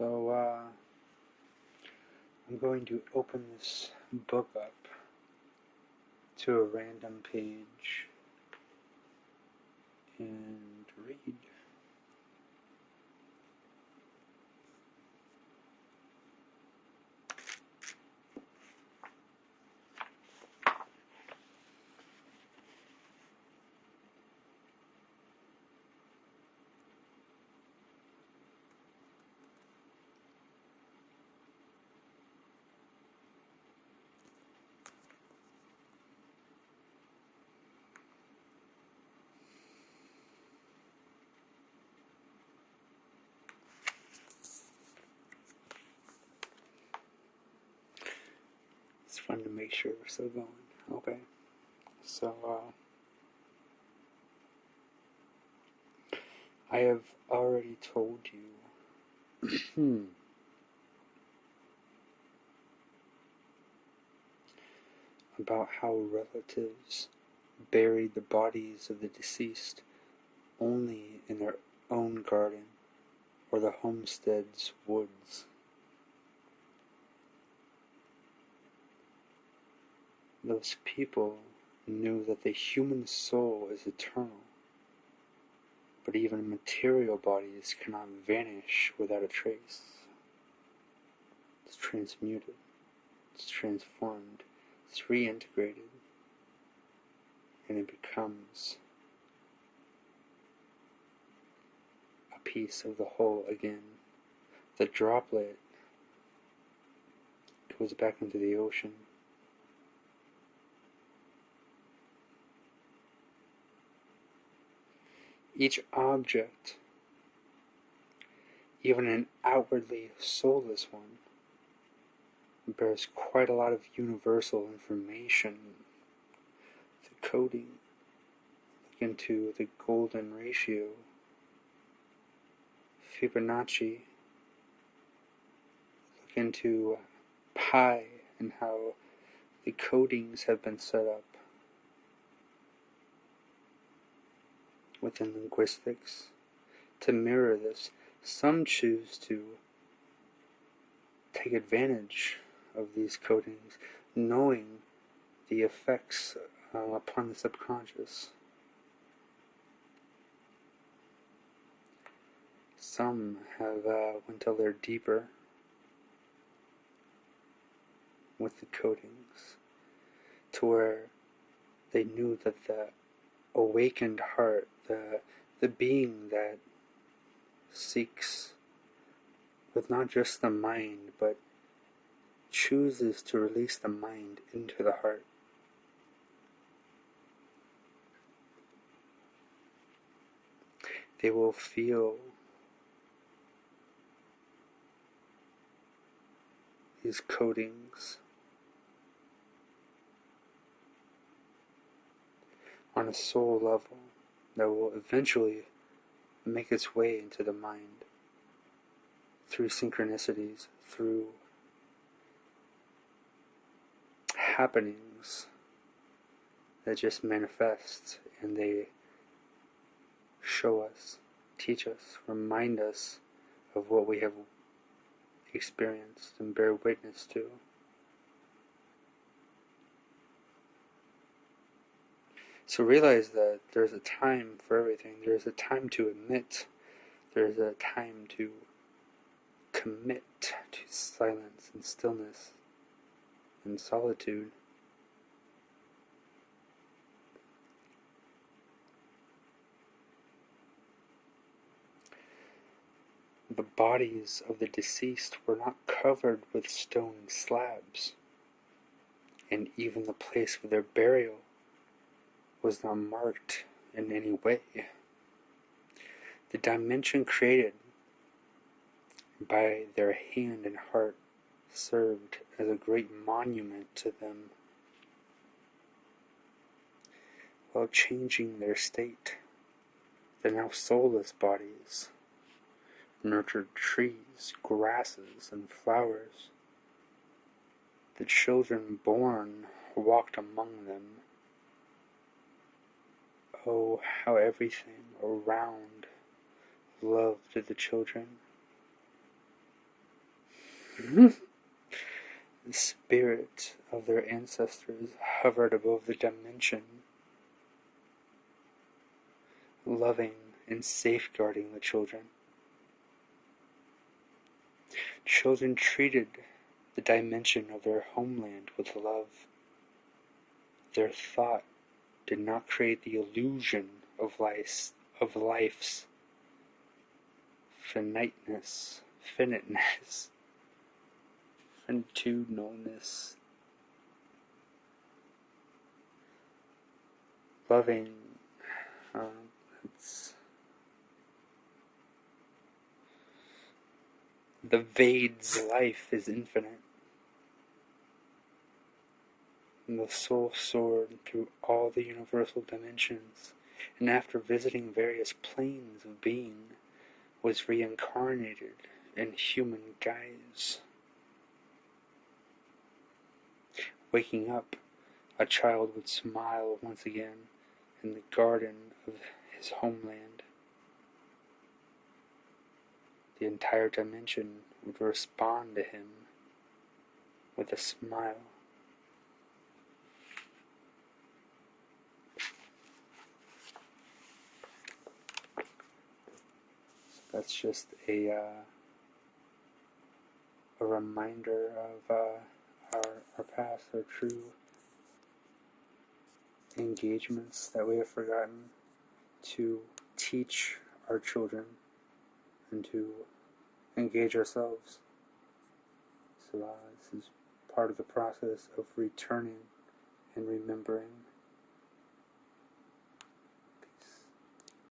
I'm going to open this book up to a random page and read. It's fun to make sure we're still going. Okay. I have already told you about how relatives buried the bodies of the deceased only in their own garden or the homestead's woods. Those people knew that the human soul is eternal, but even material bodies cannot vanish without a trace. It's transmuted, it's transformed, it's reintegrated, and it becomes a piece of the whole again. The droplet goes back into the ocean. Each object, even an outwardly soulless one, bears quite a lot of universal information. The coding, look into the golden ratio, Fibonacci, look into pi and how the codings have been set up within linguistics to mirror this. Some choose to take advantage of these codings, knowing the effects upon the subconscious. Some have went a little deeper with the codings to where they knew that the awakened heart, the being that seeks with not just the mind, but chooses to release the mind into the heart. They will feel these codings on a soul level that will eventually make its way into the mind through synchronicities, through happenings that just manifest, and they show us, teach us, remind us of what we have experienced and bear witness to. So realize that there's a time for everything. There's a time to emit. There's a time to commit to silence and stillness and solitude. The bodies of the deceased were not covered with stone slabs, and even the place for their burial was not marked in any way. The dimension created by their hand and heart served as a great monument to them, while changing their state. The now soulless bodies nurtured trees, grasses, and flowers. The children born walked among them. Oh, how everything around loved the children. The spirit of their ancestors hovered above the dimension, loving and safeguarding the children. Children treated the dimension of their homeland with love. Their thought did not create the illusion of life's finiteness, finitudeness. Loving, the Vade's life is infinite, and the soul soared through all the universal dimensions, and after visiting various planes of being, was reincarnated in human guise. Waking up, a child would smile once again in the garden of his homeland. The entire dimension would respond to him with a smile. That's just a reminder of our past, our true engagements that we have forgotten to teach our children and to engage ourselves. So this is part of the process of returning and remembering